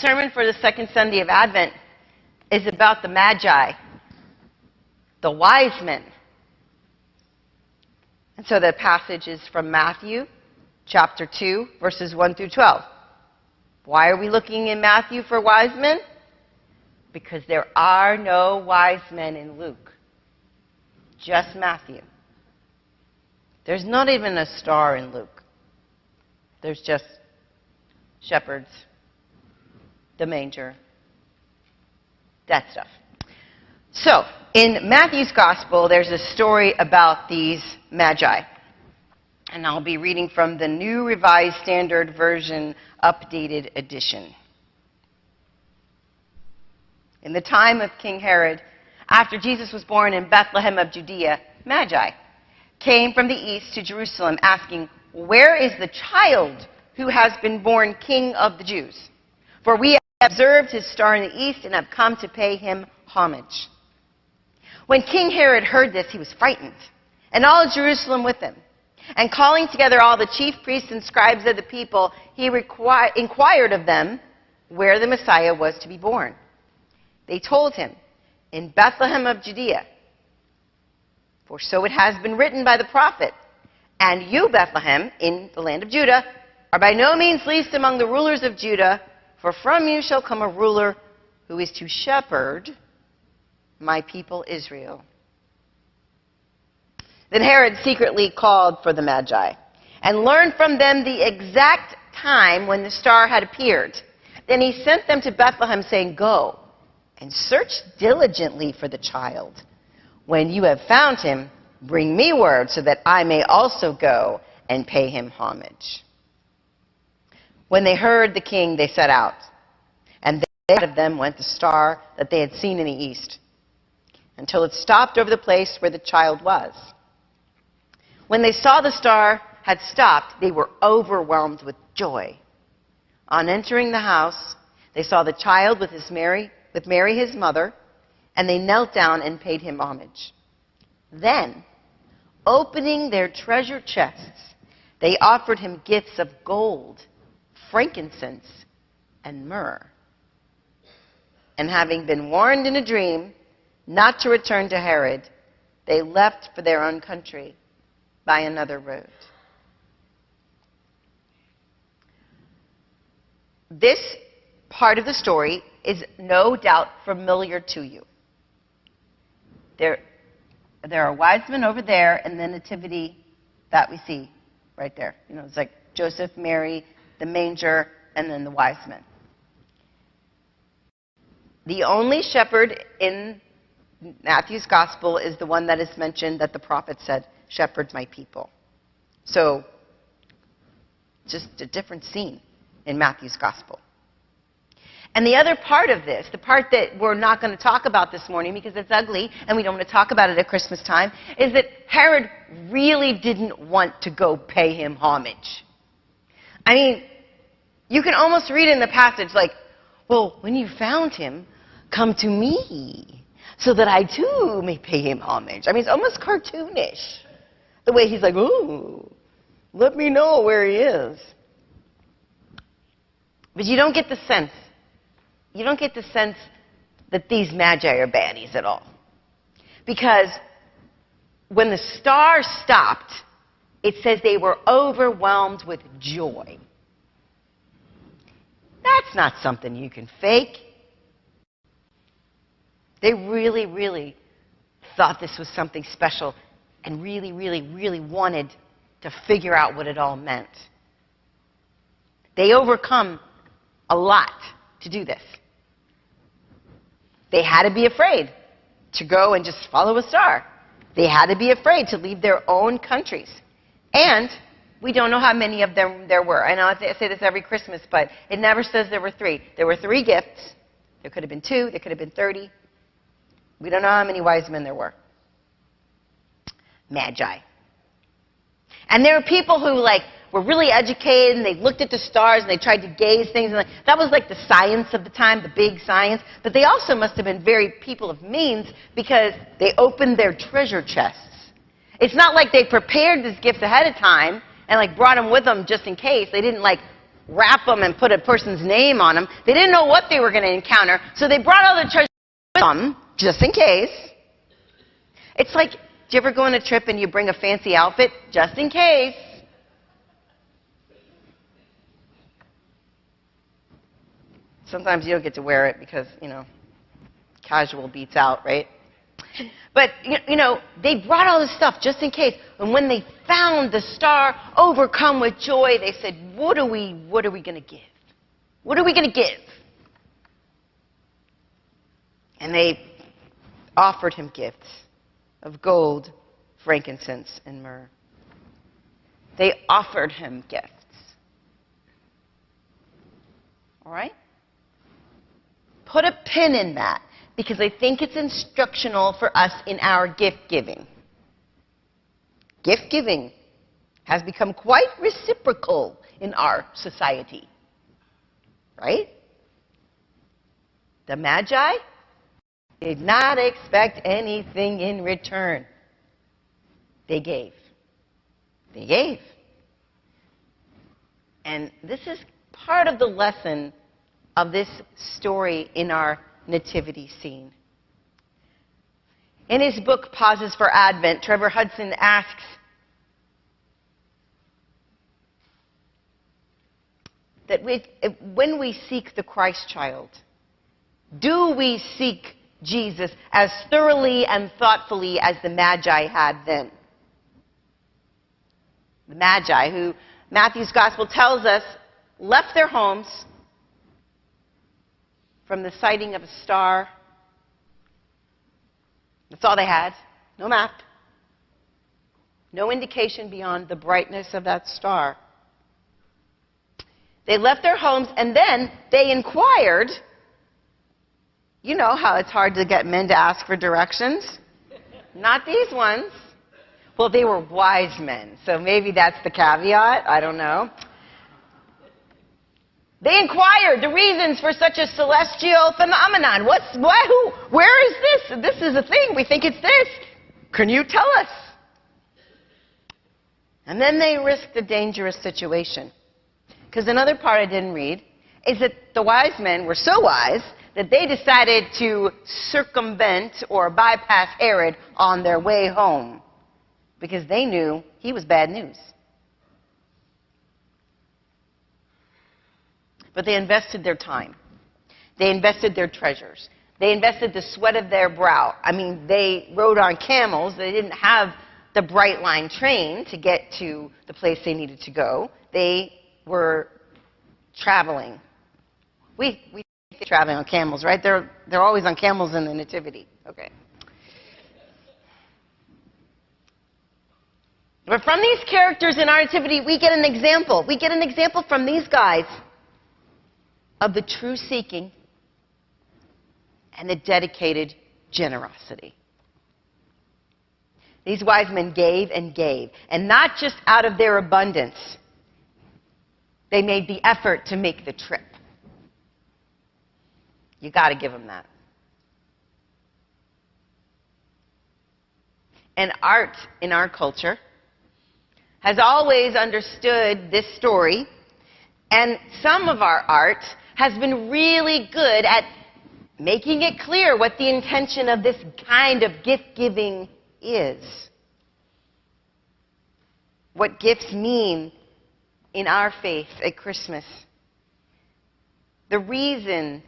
sermon for the second Sunday of Advent is about the Magi, the wise men. And so the passage is from Matthew chapter 2, verses 1 through 12. Why are we looking in Matthew for wise men? Because there are no wise men in Luke, just Matthew. There's not even a star in Luke. There's just shepherds, the manger, that stuff. So, in Matthew's Gospel, there's a story about these Magi. And I'll be reading from the New Revised Standard Version, updated edition. In the time of King Herod, after Jesus was born in Bethlehem of Judea, Magi came from the east to Jerusalem asking, "Where is the child who has been born King of the Jews? For we have observed his star in the east and have come to pay him homage." When King Herod heard this, he was frightened, and all Jerusalem with him. And calling together all the chief priests and scribes of the people, he inquired of them where the Messiah was to be born. They told him, "In Bethlehem of Judea. For so it has been written by the prophet, 'And you, Bethlehem, in the land of Judah, are by no means least among the rulers of Judah, for from you shall come a ruler who is to shepherd my people Israel.'" Then Herod secretly called for the Magi and learned from them the exact time when the star had appeared. Then he sent them to Bethlehem, saying, "Go and search diligently for the child. When you have found him, bring me word so that I may also go and pay him homage." When they heard the king, they set out. And ahead of them went the star that they had seen in the east, until it stopped over the place where the child was. When they saw the star had stopped, they were overwhelmed with joy. On entering the house, they saw the child with Mary his mother, and they knelt down and paid him homage. Then, opening their treasure chests, they offered him gifts of gold, frankincense, and myrrh. And having been warned in a dream not to return to Herod, they left for their own country by another road. This part of the story is no doubt familiar to you. There are wise men over there, and the nativity that we see right there. You know, it's like Joseph, Mary, the manger, and then the wise men. The only shepherd in Matthew's Gospel is the one that is mentioned that the prophet said, "Shepherd my people." So, just a different scene in Matthew's Gospel. And the other part of this, the part that we're not going to talk about this morning because it's ugly and we don't want to talk about it at Christmas time, is that Herod really didn't want to go pay him homage. I mean, you can almost read in the passage like, "Well, when you found him, come to me, so that I too may pay him homage." I mean, it's almost cartoonish. The way he's like, "Ooh, let me know where he is." But you don't get the sense that these Magi are baddies at all. Because when the star stopped, it says they were overwhelmed with joy. That's not something you can fake. They really, really thought this was something special and really, really, really wanted to figure out what it all meant. They overcome a lot to do this. They had to be afraid to go and just follow a star. They had to be afraid to leave their own countries. And we don't know how many of them there were. I know I say this every Christmas, but it never says there were 3. There were 3 gifts. There could have been 2. There could have been 30. We don't know how many wise men there were. Magi. And there were people who were really educated, and they looked at the stars and they tried to gauge things, and that was like the science of the time, the big science. But they also must have been very people of means because they opened their treasure chests. It's not like they prepared these gifts ahead of time and brought them with them just in case. They didn't wrap them and put a person's name on them. They didn't know what they were going to encounter, so they brought all the treasures with them, just in case. It's like, do you ever go on a trip and you bring a fancy outfit, just in case? Sometimes you don't get to wear it because, casual beats out, right? But, they brought all this stuff just in case. And when they found the star, overcome with joy, they said, what are we going to give? What are we going to give? And they offered him gifts of gold, frankincense, and myrrh. They offered him gifts. All right? Put a pin in that, because I think it's instructional for us in our gift giving. Gift giving has become quite reciprocal in our society. Right? The Magi did not expect anything in return. They gave. They gave. And this is part of the lesson of this story in our nativity scene. In his book, Pauses for Advent, Trevor Hudson asks, that when we seek the Christ child, do we seek Jesus as thoroughly and thoughtfully as the Magi had then? The Magi, who Matthew's Gospel tells us left their homes from the sighting of a star. That's all they had. No map. No indication beyond the brightness of that star. They left their homes and then they inquired. You know how it's hard to get men to ask for directions? Not these ones. Well, they were wise men, so maybe that's the caveat. I don't know. They inquired the reasons for such a celestial phenomenon. Where is this? This is a thing. We think it's this. Can you tell us? And then they risked a dangerous situation. Because another part I didn't read is that the wise men were so wise that they decided to circumvent or bypass Herod on their way home. Because they knew he was bad news. But they invested their time. They invested their treasures. They invested the sweat of their brow. I mean, they rode on camels. They didn't have the Bright Line train to get to the place they needed to go. They were traveling. We traveling on camels, right? They're always on camels in the Nativity. Okay. But from these characters in our Nativity, we get an example. We get an example from these guys of the true seeking and the dedicated generosity. These wise men gave and gave, and not just out of their abundance. They made the effort to make the trip. You got to give them that. And art in our culture has always understood this story, and some of our art has been really good at making it clear what the intention of this kind of gift-giving is. What gifts mean in our faith at Christmas. The reason,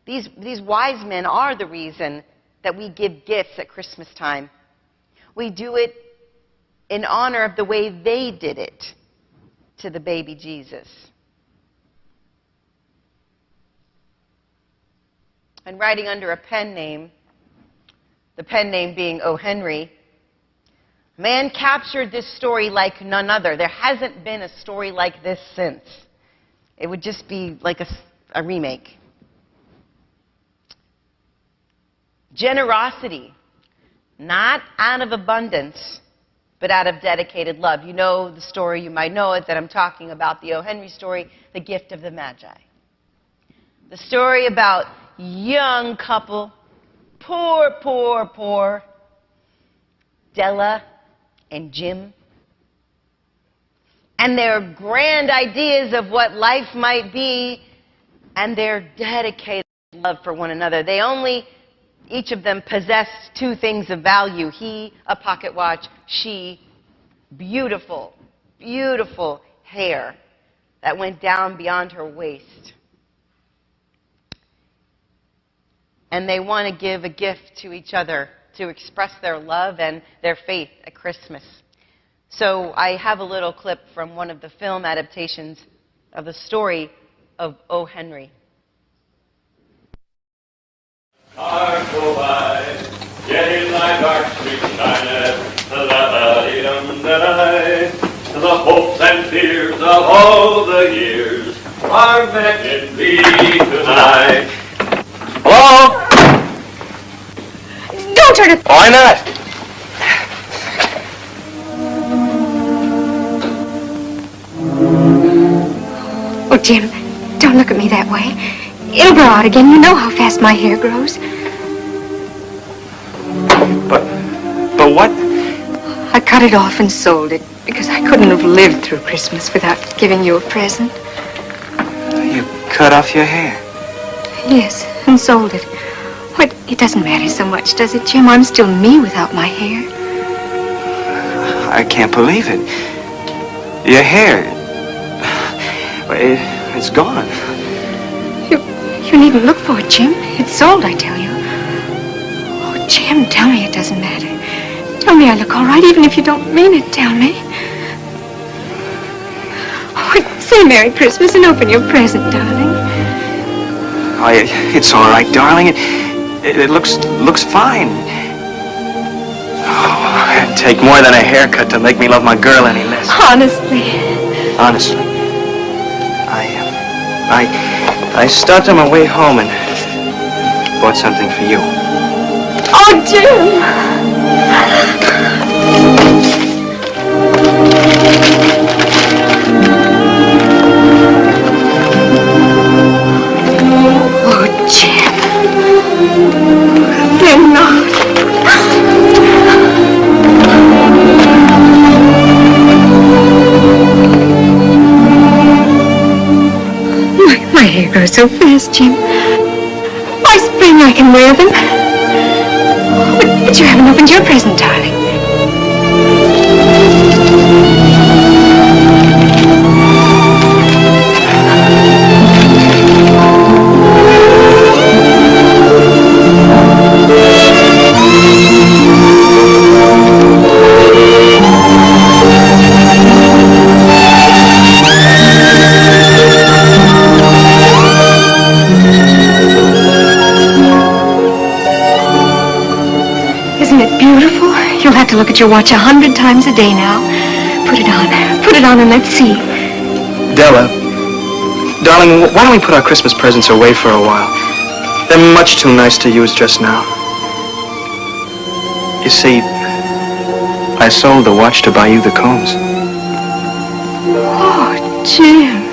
these wise men are the reason that we give gifts at Christmas time. We do it in honor of the way they did it to the baby Jesus. And writing under a pen name, the pen name being O. Henry, man captured this story like none other. There hasn't been a story like this since. It would just be like a remake. Generosity, not out of abundance, but out of dedicated love. You know the story, you might know it, that I'm talking about, the O. Henry story, The Gift of the Magi. The story about young couple, poor, Della and Jim. and their grand ideas of what life might be, and their dedicated love for one another. They only, each of them, possessed two things of value. He, a pocket watch. She, beautiful, beautiful hair that went down beyond her waist. And they want to give a gift to each other to express their love and their faith at Christmas. So I have a little clip from one of the film adaptations of the story of O. Henry. Cars go by, yet in thy dark street shineth la-da-dee-dum-da-die. The hopes and fears of all the years are met in thee tonight. Hello? Don't turn it. Why not? Oh, Jim, don't look at me that way. It'll grow out again. You know how fast my hair grows. But what? I cut it off and sold it because I couldn't have lived through Christmas without giving you a present. You cut off your hair. Yes, and sold it. But it doesn't matter so much, does it, Jim? I'm still me without my hair. I can't believe it. Your hair, it's gone. You needn't look for it, Jim. It's sold, I tell you. Oh, Jim, tell me it doesn't matter. Tell me I look all right, even if you don't mean it. Tell me. Oh, say Merry Christmas and open your present, darling. Oh, it's all right, darling. It looks fine. Oh, it'd take more than a haircut to make me love my girl any less. Honestly. Honestly. I stopped on my way home and bought something for you. Oh, Jim! Oh, Jim. They're not. My hair grows so fast, Jim. By spring I can wear them. But you haven't opened your present, darling. You'll have to look at your watch 100 times a day now. Put it on and let's see. Della, darling, why don't we put our Christmas presents away for a while? They're much too nice to use just now. You see, I sold the watch to buy you the combs. Oh, Jim.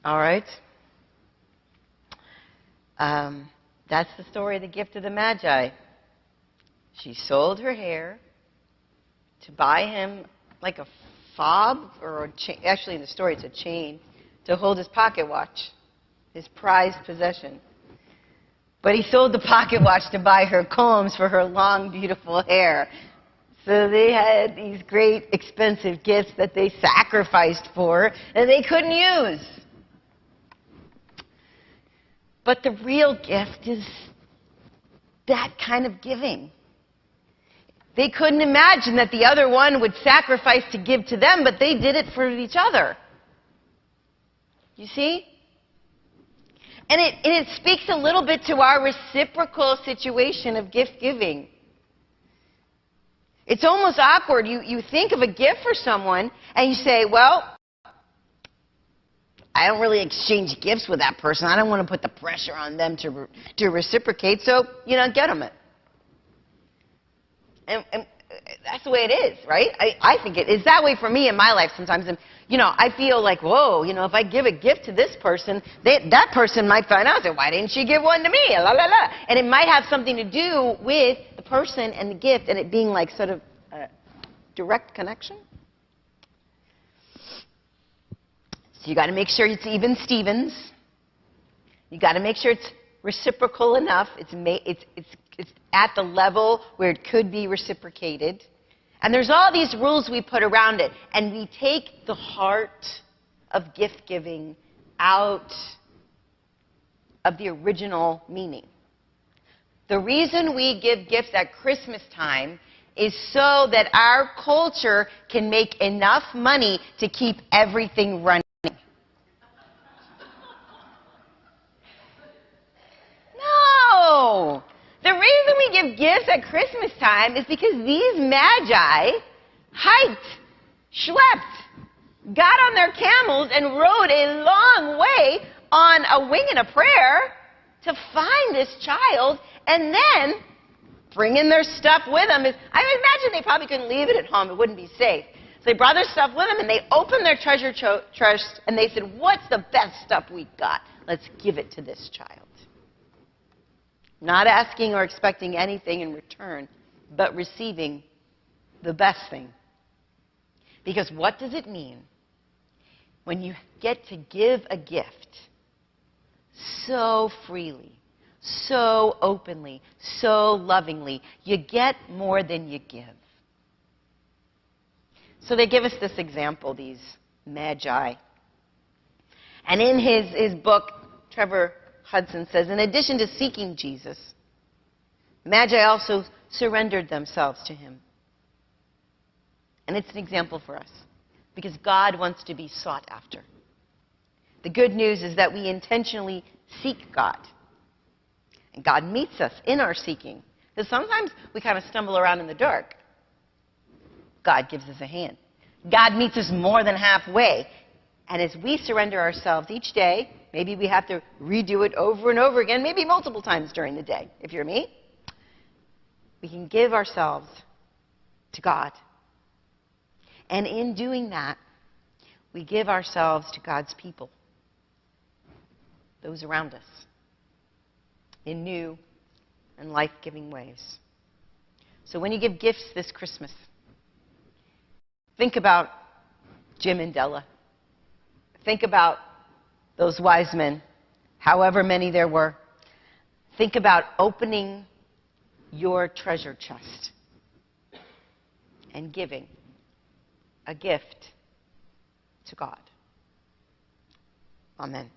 All right. That's the story of the gift of the Magi. She sold her hair to buy him like a fob or a chain. Actually, in the story, it's a chain to hold his pocket watch, his prized possession. But he sold the pocket watch to buy her combs for her long, beautiful hair. So they had these great, expensive gifts that they sacrificed for and they couldn't use. But the real gift is that kind of giving. They couldn't imagine that the other one would sacrifice to give to them, but they did it for each other. You see? And it speaks a little bit to our reciprocal situation of gift giving. It's almost awkward. You think of a gift for someone and you say, well, I don't really exchange gifts with that person. I don't want to put the pressure on them to reciprocate, so, get them it. And that's the way it is, right? I think it is that way for me in my life sometimes. And, I feel like, whoa, if I give a gift to this person, that person might find out, say, why didn't she give one to me? La, la, la. And it might have something to do with the person and the gift and it being like sort of a direct connection. So you got to make sure it's even Stevens. You got to make sure it's reciprocal enough. It's at the level where it could be reciprocated. And there's all these rules we put around it. And we take the heart of gift giving out of the original meaning. The reason we give gifts at Christmas time is so that our culture can make enough money to keep everything running. No! The reason we give gifts at Christmas time is because these magi hiked, schlepped, got on their camels, and rode a long way on a wing and a prayer to find this child and then bring in their stuff with them. I imagine they probably couldn't leave it at home. It wouldn't be safe. So they brought their stuff with them, and they opened their treasure chest, and they said, what's the best stuff we got? Let's give it to this child. Not asking or expecting anything in return, but receiving the best thing. Because what does it mean when you get to give a gift so freely, so openly, so lovingly? You get more than you give. So they give us this example, these magi. And in his book, Trevor Hudson says, in addition to seeking Jesus, magi also surrendered themselves to him. And it's an example for us, because God wants to be sought after. The good news is that we intentionally seek God. And God meets us in our seeking. Because sometimes we kind of stumble around in the dark. God gives us a hand. God meets us more than halfway. And as we surrender ourselves each day, maybe we have to redo it over and over again, maybe multiple times during the day, if you're me, we can give ourselves to God. And in doing that, we give ourselves to God's people, those around us, in new and life-giving ways. So when you give gifts this Christmas, think about Jim and Della. Think about those wise men, however many there were. Think about opening your treasure chest and giving a gift to God. Amen.